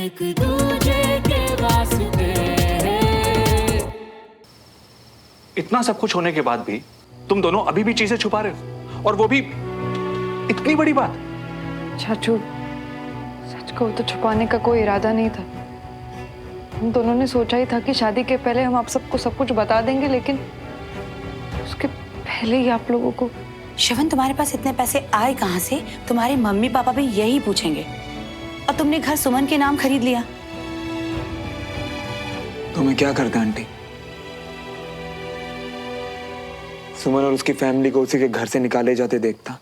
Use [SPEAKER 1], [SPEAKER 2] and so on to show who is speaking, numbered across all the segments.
[SPEAKER 1] एक दूजे के वास्ते।
[SPEAKER 2] इतना सब कुछ होने के बाद भी तुम दोनों अभी भी चीजें छुपा रहे हो, और वो भी इतनी बड़ी बात।
[SPEAKER 3] चाचू, सच को तो छुपाने का कोई इरादा नहीं था। हम दोनों ने सोचा ही था कि शादी के पहले हम आप सबको सब कुछ बता देंगे, लेकिन उसके पहले ही आप लोगों को।
[SPEAKER 4] श्रवण, तुम्हारे पास इतने पैसे आए कहाँ से? तुम्हारे मम्मी पापा भी यही पूछेंगे। और तुमने घर सुमन के नाम खरीद लिया।
[SPEAKER 5] तो मैं क्या करता आंटी? सुमन और उसकी फैमिली को उसी के घर से निकाले जाते देखता।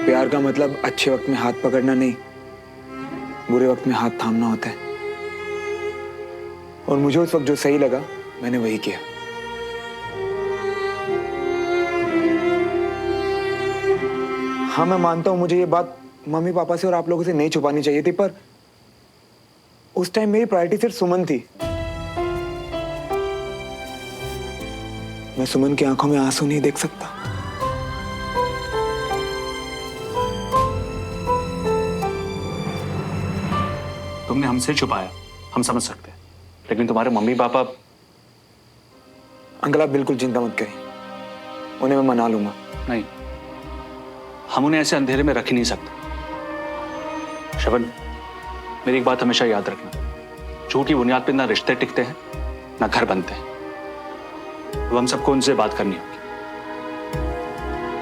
[SPEAKER 5] प्यार का मतलब अच्छे वक्त में हाथ पकड़ना नहीं, बुरे वक्त में हाथ थामना होता है। और मुझे उस वक्त जो सही लगा मैंने वही किया। हाँ, मैं मानता हूं मुझे ये बात मम्मी पापा से और आप लोगों से नहीं छुपानी चाहिए थी, पर उस टाइम मेरी प्रायोरिटी सिर्फ सुमन थी। मैं सुमन की आंखों में आंसू नहीं देख सकता।
[SPEAKER 2] तुमने हमसे छुपाया, हम समझ सकते हैं, लेकिन तुम्हारे मम्मी पापा।
[SPEAKER 5] अंकल, आप बिल्कुल चिंता मत करिए, उन्हें मैं मना लूंगा।
[SPEAKER 2] नहीं, हम उन्हें ऐसे अंधेरे में रख ही नहीं सकते। श्रवण, मेरी एक बात हमेशा याद रखना, झूठ की बुनियाद पर ना रिश्ते टिकते हैं ना घर बनते हैं। तो हम सबको उनसे बात करनी होगी।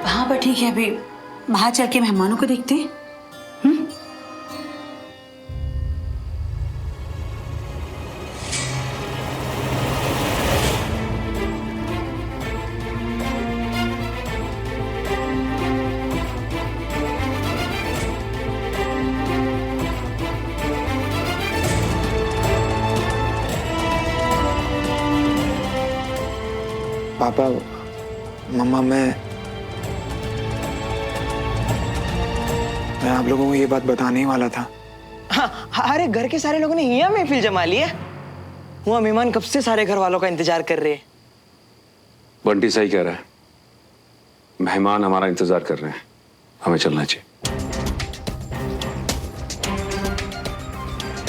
[SPEAKER 4] हाँ, पर ठीक है, अभी बाहर चल के मेहमानों को देखते हैं।
[SPEAKER 5] पापा, मम्मा, मैं आप लोगों को ये बात बताने ही वाला था।
[SPEAKER 6] हाँ, अरे घर के सारे लोगों ने यहाँ महफिल जमा ली है। वो मेहमान कब से सारे घर वालों का इंतजार कर रहे हैं।
[SPEAKER 7] बंटी सही कह रहा है, मेहमान हमारा इंतजार कर रहे हैं, हमें चलना चाहिए।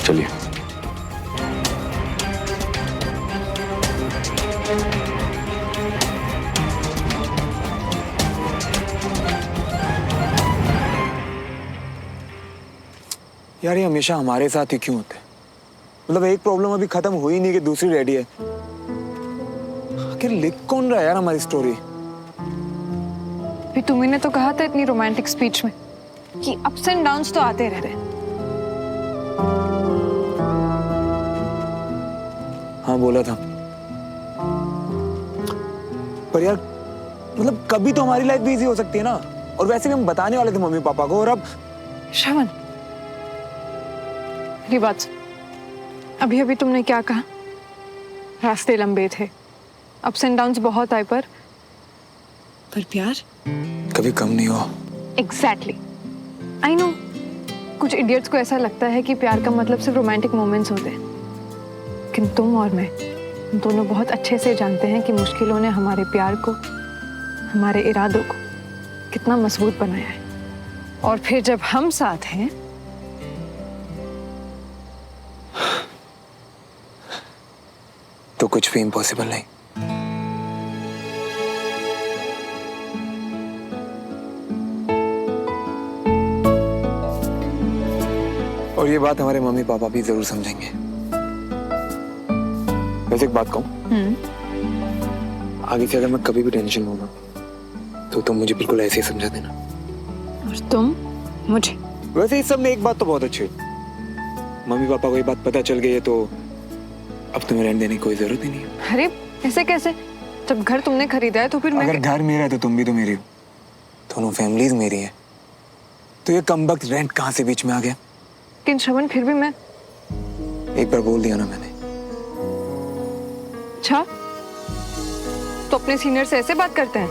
[SPEAKER 7] चलिए।
[SPEAKER 5] यार, ये हमेशा हमारे साथ ही क्यों होते हैं? मतलब एक प्रॉब्लम अभी खत्म हुई नहीं कि दूसरी रेडी है। आखिर लिख कौन रहा है यार हमारी स्टोरी?
[SPEAKER 3] भी तुम्ही ने तो कहा था इतनी रोमांटिक स्पीच में कि अप्स एंड डाउन्स तो आते रहते हैं।
[SPEAKER 5] हाँ, बोला था, पर यार मतलब कभी तो हमारी लाइफ भी इजी हो सकती है ना। और वैसे भी हम बताने वाले थे मम्मी पापा को, और अब।
[SPEAKER 3] श्रवण, मेरी बात सुन। अभी अभी तुमने क्या कहा? रास्ते लंबे थे, अप्स एंड डाउन्स बहुत आए, पर प्यार
[SPEAKER 5] कभी कम नहीं हुआ।
[SPEAKER 3] Exactly, I know. कुछ इडियट्स को ऐसा लगता है कि प्यार का मतलब सिर्फ रोमांटिक मोमेंट्स होते हैं, लेकिन तुम और मैं दोनों बहुत अच्छे से जानते हैं कि मुश्किलों ने हमारे प्यार को, हमारे इरादों को कितना मजबूत बनाया है। और फिर जब हम साथ हैं,
[SPEAKER 5] तो कुछ भी इम्पॉसिबल नहीं। और ये बात हमारे मम्मी पापा भी जरूर समझेंगे। वैसे एक बात कहूं, आगे से अगर मैं कभी भी टेंशन में हूं तो तुम मुझे बिल्कुल ऐसे ही समझा देना।
[SPEAKER 3] और तुम मुझे।
[SPEAKER 5] वैसे इस सब में एक बात तो बहुत अच्छी है, मम्मी पापा को ये बात पता चल गई है तो अब तुम्हें रहने देने की कोई जरूरत ही नहीं है।
[SPEAKER 3] अरे ऐसे कैसे? जब घर तुमने खरीदा है तो फिर मैं।
[SPEAKER 5] अगर घर मेरा है तो तुम भी तो मेरी हो, दोनों फैमिलीज मेरी है, तो ये कमबख्त रेंट कहां से बीच में आ गया?
[SPEAKER 3] लेकिन श्रवण, फिर भी मैं।
[SPEAKER 5] एक बार बोल दिया ना मैंने।
[SPEAKER 3] अच्छा, तो अपने सीनियर से ऐसे बात करते हैं?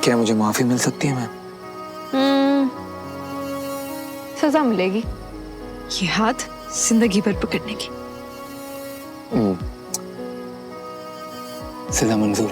[SPEAKER 5] क्या मुझे माफी मिल सकती है मैम?
[SPEAKER 3] सजा मिलेगी, ये हाथ जिंदगी भर पकड़ने की।
[SPEAKER 5] सजा मंजूर।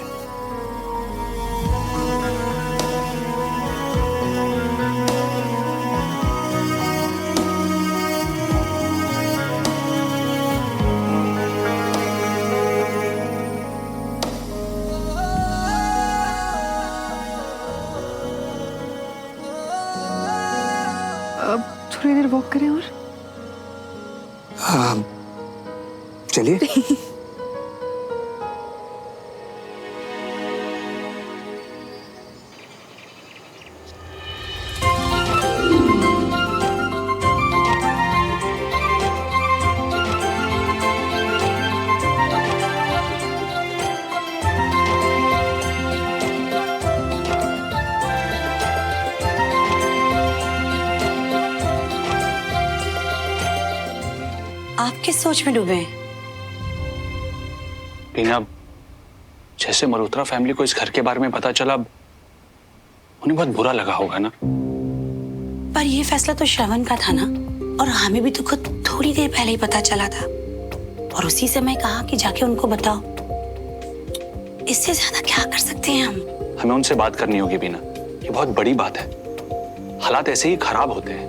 [SPEAKER 3] वॉक करें और
[SPEAKER 5] चलिए।
[SPEAKER 4] आप किस सोच में डूबे हैं?
[SPEAKER 2] टीना, जैसे मल्होत्रा फैमिली को इस घर के बारे में पता चला, उन्हें बहुत बुरा लगा होगा ना।
[SPEAKER 4] पर ये फैसला तो श्रवण का था ना, और हमें भी तो खुद थोड़ी देर पहले ही पता चला था, और उसी समय कहा कि जाके उनको बताओ। इससे ज्यादा क्या कर सकते हैं हम?
[SPEAKER 2] हमें उनसे बात करनी होगी बीना, ये बहुत बड़ी बात है। हालात ऐसे ही खराब होते हैं।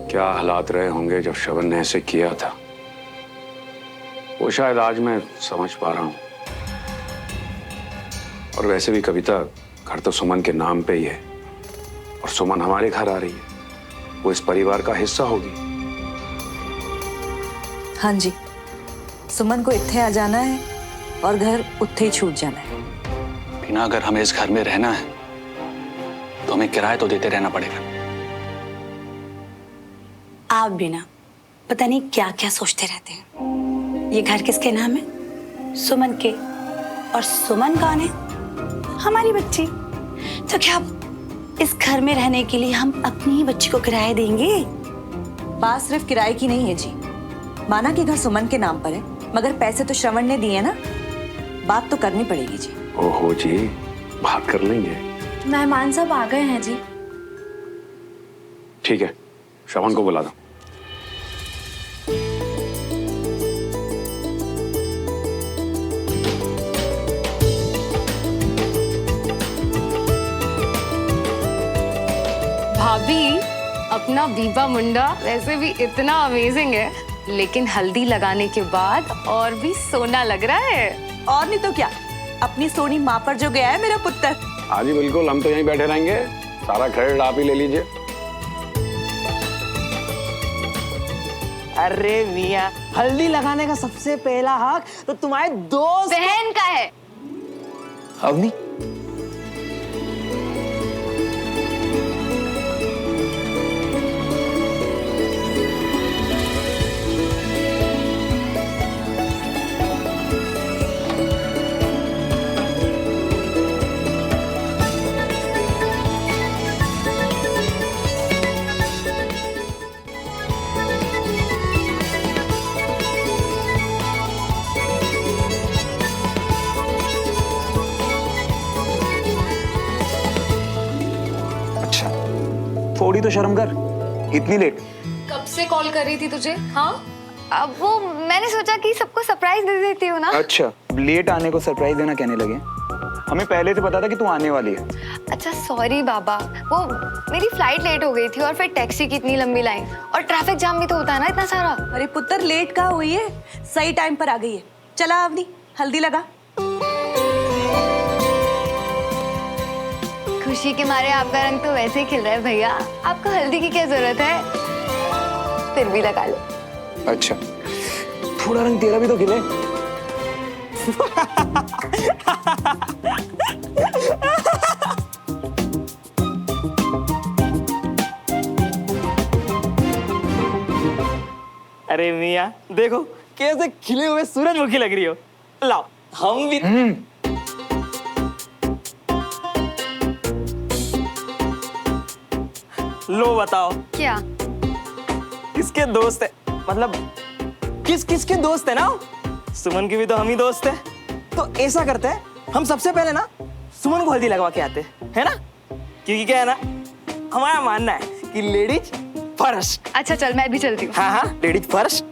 [SPEAKER 7] क्या हालात रहे होंगे जब श्रवण ने ऐसे किया था, वो शायद आज मैं समझ पा रहा हूं। और वैसे भी कविता, घर तो सुमन के नाम पे ही है, और सुमन हमारे घर आ रही है, वो इस परिवार का हिस्सा होगी।
[SPEAKER 8] हाँ जी, सुमन को इत्थे आ जाना है और घर उत्थे ही छूट जाना है।
[SPEAKER 2] बीना, अगर हमें इस घर में रहना है तो हमें किराया तो देते रहना पड़ेगा।
[SPEAKER 4] आप भी ना पता नहीं क्या क्या सोचते रहते हैं। ये घर किसके नाम है? सुमन के। और सुमन कौन है? हमारी बच्ची। तो क्या इस घर में रहने के लिए हम अपनी ही बच्ची को किराया देंगे?
[SPEAKER 8] बात सिर्फ किराए की नहीं है जी। माना कि घर सुमन के नाम पर है, मगर पैसे तो श्रवण ने दिए ना, बात तो करनी पड़ेगी जी।
[SPEAKER 7] ओहो जी, बात कर लेंगे।
[SPEAKER 9] मेहमान सब आ गए हैं जी।
[SPEAKER 7] ठीक है, श्रवण को बुला दो।
[SPEAKER 3] भाभी, अपना बीबा मुंडा वैसे भी इतना अमेजिंग है, लेकिन हल्दी लगाने के बाद और भी सोना लग रहा है।
[SPEAKER 8] और नहीं तो क्या, अपनी सोनी माँ पर जो गया है मेरा पुत्र।
[SPEAKER 7] हाँ जी बिल्कुल, हम तो यहीं बैठे रहेंगे, सारा क्रेडिट आप ही ले लीजिए।
[SPEAKER 6] अरे मियाँ, हल्दी लगाने का सबसे पहला हक तो तुम्हारे दोस्त
[SPEAKER 3] बहन का है।
[SPEAKER 5] अवनी, थोड़ी तो शर्म कर, इतनी लेट?
[SPEAKER 3] कब से कॉल कर रही थी तुझे? हाँ, अब वो मैंने सोचा कि सबको सरप्राइज दे देती हूँ ना।
[SPEAKER 5] अच्छा, लेट आने को सरप्राइज देना कहने लगे? हमें पहले से पता था कि तू आने वाली है।
[SPEAKER 3] अच्छा सॉरी बाबा, वो मेरी फ्लाइट लेट हो गई थी और फिर टैक्सी की इतनी लंबी लाइन और ट्रैफिक जाम भी तो होता है ना इतना सारा।
[SPEAKER 8] अरे पुत्र, लेट कहाँ हुई है, सही टाइम पर आ गई है। चला अवनी, हल्दी लगा।
[SPEAKER 3] खुशी के मारे आपका रंग तो वैसे ही खिल रहा है भैया, आपको हल्दी की क्या जरूरत है, फिर भी लगा लो।
[SPEAKER 5] अच्छा, थोड़ा रंग तेरा भी तो खिले।
[SPEAKER 6] अरे मियाँ, देखो कैसे खिले हुए सूरजमुखी लग रही हो। लाओ, हम भी लो, बताओ
[SPEAKER 3] क्या?
[SPEAKER 6] किसके दोस्त है? मतलब किस किस के दोस्त है ना? सुमन की भी तो हम ही दोस्त है। तो ऐसा करते हैं, हम सबसे पहले ना सुमन को हल्दी लगवा के आते है ना, क्योंकि क्या है ना, हमारा मानना है कि लेडीज फर्स्ट।
[SPEAKER 3] अच्छा चल, मैं भी चलती हूँ।
[SPEAKER 6] हाँ हाँ, लेडीज फर्स्ट।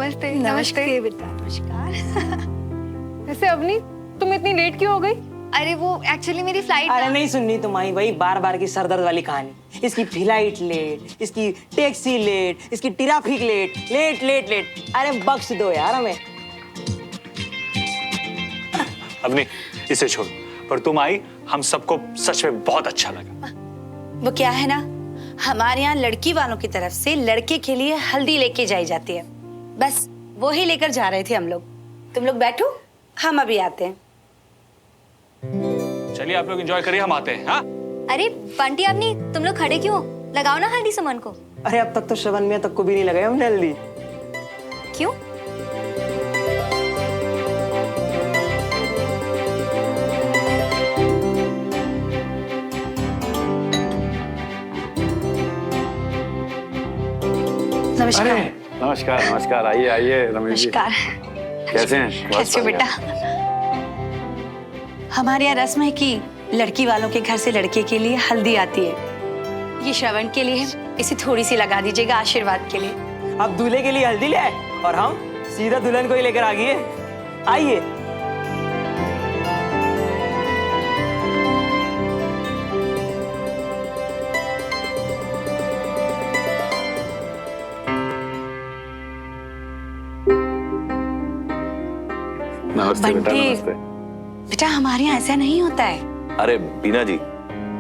[SPEAKER 3] नमस्ते
[SPEAKER 4] नमस्ते बेटा, नमस्कार।
[SPEAKER 3] वैसे अवनी तुम इतनी लेट क्यों हो गई?
[SPEAKER 9] अरे वो एक्चुअली मेरी फ्लाइट
[SPEAKER 6] अरे नहीं सुननी तुम्हारी वही बार बार की सरदर्द वाली कहानी। इसकी फ्लाइट लेट, इसकी टैक्सी लेट, इसकी traffic late, late late late. अरे बख्श दो यार हमें।
[SPEAKER 2] अब नहीं, इसे छोड़। पर तुम आई, हम सबको सच में बहुत अच्छा लगा।
[SPEAKER 4] वो क्या है ना, हमारे यहाँ लड़की वालों की तरफ से लड़के के लिए हल्दी लेके जाई जाती है, बस वो ही लेकर जा रहे थे हम लोग। तुम लोग बैठो, हम अभी आते हैं।
[SPEAKER 2] चलिए आप लोग एंजॉय करिए, हम आते हैं। हाँ
[SPEAKER 9] अरे बंटी अपनी तुम लोग खड़े क्यों? लगाओ ना हल्दी सुमन को।
[SPEAKER 6] अरे अब तक तो श्रवण में तक को भी नहीं लगाई हमने हल्दी।
[SPEAKER 9] क्यों?
[SPEAKER 4] नमस्कार।
[SPEAKER 7] नमस्कार नमस्कार, आइए आइए रमेश जी।
[SPEAKER 4] नमस्कार।
[SPEAKER 7] कैसे हैं?
[SPEAKER 4] कैसे हो बेटा? हमारे यहाँ रस्म है कि लड़की वालों के घर से लड़के के लिए हल्दी आती है। ये श्रवण के लिए है, इसे थोड़ी सी लगा दीजिएगा आशीर्वाद के लिए।
[SPEAKER 6] अब दूल्हे के लिए हल्दी ले आए और हम सीधा दुल्हन को ही लेकर आ गए। आइए।
[SPEAKER 7] नमस्ते बेटा,
[SPEAKER 4] बंटी।
[SPEAKER 7] नमस्ते।
[SPEAKER 4] बेटा हमारे यहाँ ऐसा नहीं होता है।
[SPEAKER 10] अरे बीना जी,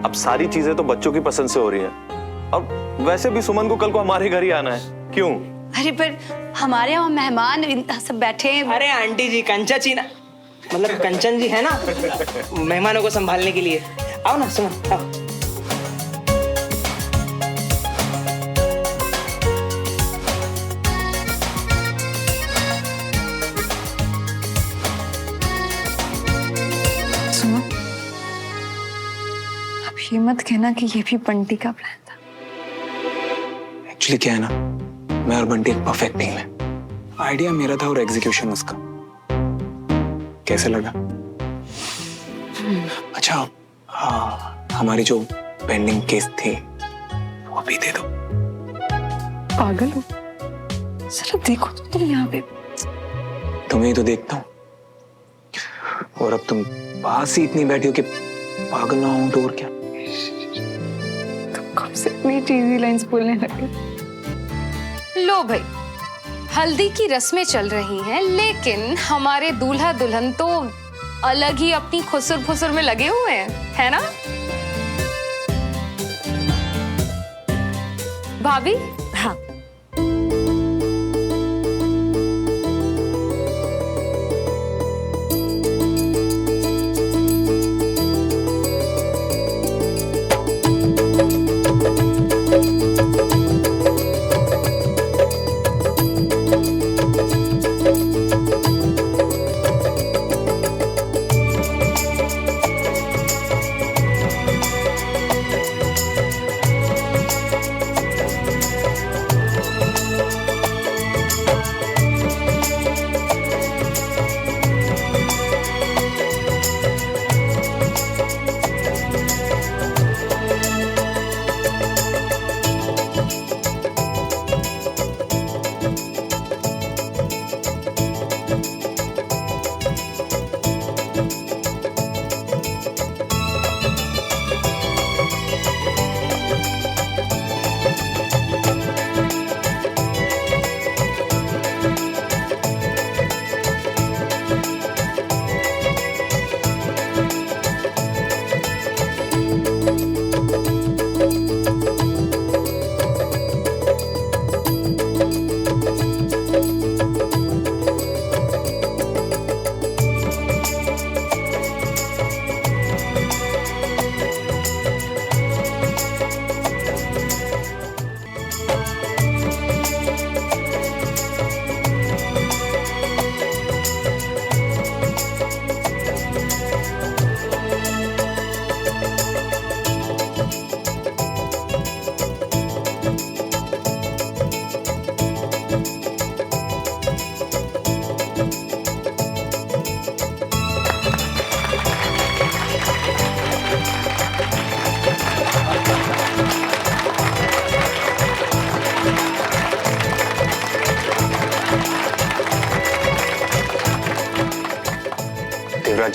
[SPEAKER 10] अब सारी चीजें तो बच्चों की पसंद से हो रही हैं। और वैसे भी सुमन को कल को हमारे घर ही आना है, क्यों?
[SPEAKER 4] अरे पर हमारे यहाँ मेहमान सब बैठे हैं।
[SPEAKER 6] अरे आंटी जी, कंचा चीना मतलब कंचन जी है ना मेहमानों को संभालने के लिए। आओ ना सुमन, आओ।
[SPEAKER 3] सुनो, अब ये मत कहना कि ये भी बंटी का प्लान था।
[SPEAKER 5] एक्चुअली क्या है ना, मैं और बंटी एक परफेक्ट टीम है। आइडिया मेरा था और एग्जीक्यूशन उसका। कैसे लगा? अच्छा, हमारी जो पेंडिंग केस थी वो भी दे दो।
[SPEAKER 3] पागल हो? जरा देखो तो तुम यहाँ पे।
[SPEAKER 5] तुम्हें ही तो देखता हूँ, और अब तुम पास ही इतनी बैठी हो कि पागल ना हो तो और क्या।
[SPEAKER 3] तुम कब से इतनी चीजी लाइंस बोलने लगे?
[SPEAKER 11] लो भाई, हल्दी की रस्में चल रही हैं, लेकिन हमारे दूल्हा दुल्हन तो अलग ही अपनी खुसुर फुसुर में लगे हुए हैं, है ना भाभी?
[SPEAKER 8] हाँ।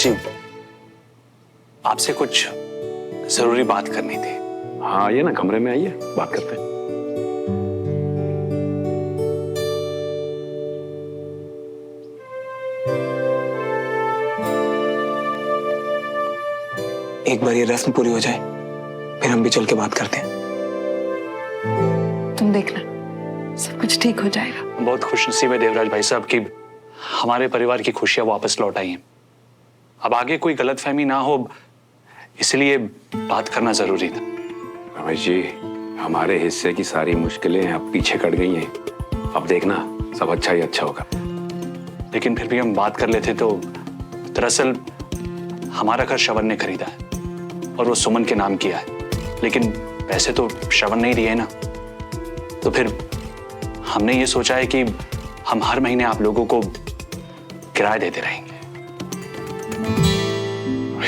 [SPEAKER 2] जी, आपसे कुछ जरूरी बात करनी थी।
[SPEAKER 7] हाँ आइए ना, कमरे में आइए, बात करते हैं।
[SPEAKER 5] एक बार ये रस्म पूरी हो जाए, फिर हम भी चल के बात करते हैं।
[SPEAKER 3] तुम देखना, सब कुछ ठीक हो जाएगा।
[SPEAKER 2] बहुत खुशनसीब है देवराज भाई साहब कि हमारे परिवार की खुशियां वापस लौट आई हैं। अब आगे कोई गलतफहमी ना हो, इसलिए बात करना जरूरी था।
[SPEAKER 7] रमेश जी, हमारे हिस्से की सारी मुश्किलें अब पीछे कट गई हैं। अब देखना, सब अच्छा ही अच्छा होगा।
[SPEAKER 2] लेकिन फिर भी हम बात कर लेते तो दरअसल हमारा घर श्रवण ने खरीदा है और वो सुमन के नाम किया है, लेकिन पैसे तो श्रवण ने ही दिए ना। तो फिर हमने ये सोचा है कि हम हर महीने आप लोगों को किराया देते रहेंगे।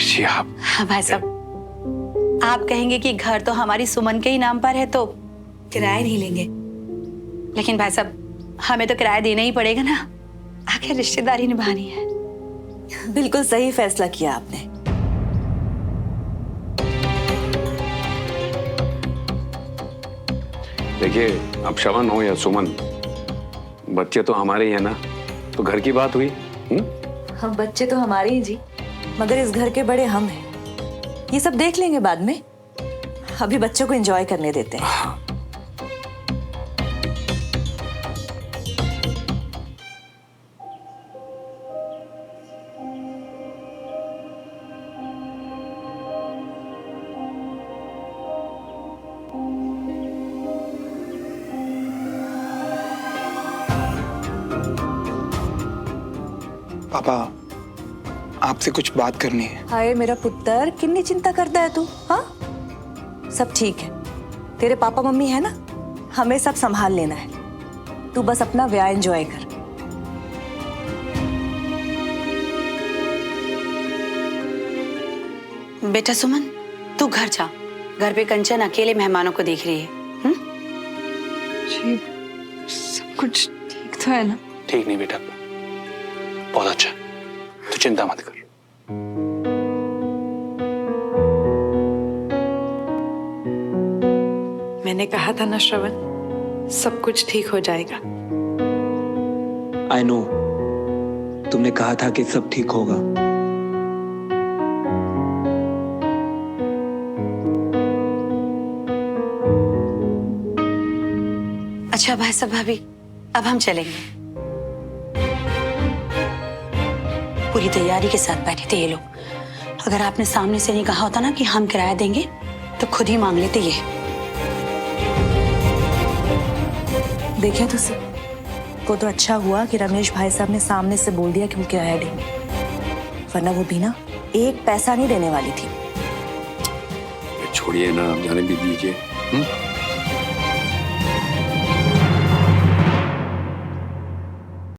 [SPEAKER 7] जी आप
[SPEAKER 4] हाँ भाई साहब, आप कहेंगे कि घर तो हमारी सुमन के ही नाम पर है तो किराया नहीं लेंगे, लेकिन भाई साहब हमें तो किराया देना ही पड़ेगा ना, आखिर रिश्तेदारी निभानी है।
[SPEAKER 8] बिल्कुल सही फैसला किया आपने।
[SPEAKER 7] देखिए, अब श्रवण हो या सुमन, बच्चे तो हमारे ही है ना, तो घर की बात हुई।
[SPEAKER 8] हम बच्चे तो हमारे ही जी, मगर इस घर के बड़े हम हैं। ये सब देख लेंगे बाद में, अभी बच्चों को एंजॉय करने देते हैं।
[SPEAKER 5] पापा, आपसे कुछ बात करनी है।
[SPEAKER 8] हाय मेरा पुत्र, कितनी चिंता करता है तू? हाँ, सब ठीक है। तेरे पापा मम्मी है ना, हमें सब संभाल लेना है। तू बस अपना ब्याह एंजॉय कर।
[SPEAKER 4] बेटा सुमन, तू घर जा। घर पे कंचन अकेले मेहमानों को देख रही है।
[SPEAKER 3] जी, सब कुछ ठीक तो है ना?
[SPEAKER 2] ठीक नहीं बेटा, बहुत अच्छा, तू चिंता मत कर।
[SPEAKER 3] मैंने कहा था ना श्रवण, सब कुछ ठीक हो जाएगा।
[SPEAKER 5] आई नो, तुमने कहा था कि सब ठीक होगा।
[SPEAKER 4] अच्छा भाई साहब भाभी, अब हम चलेंगे। पूरी तैयारी के साथ बैठे थे ये लोग। अगर आपने सामने से नहीं कहा होता ना कि हम किराया देंगे, तो खुद ही मांग लेते ये।
[SPEAKER 8] देखिए तो सर, वो तो अच्छा हुआ कि रमेश भाई साहब ने सामने से बोल दिया कि वो किराया देंगे, वरना वो भी ना एक पैसा नहीं देने वाली थी।
[SPEAKER 7] छोड़िए ना, जाने भी दीजिए।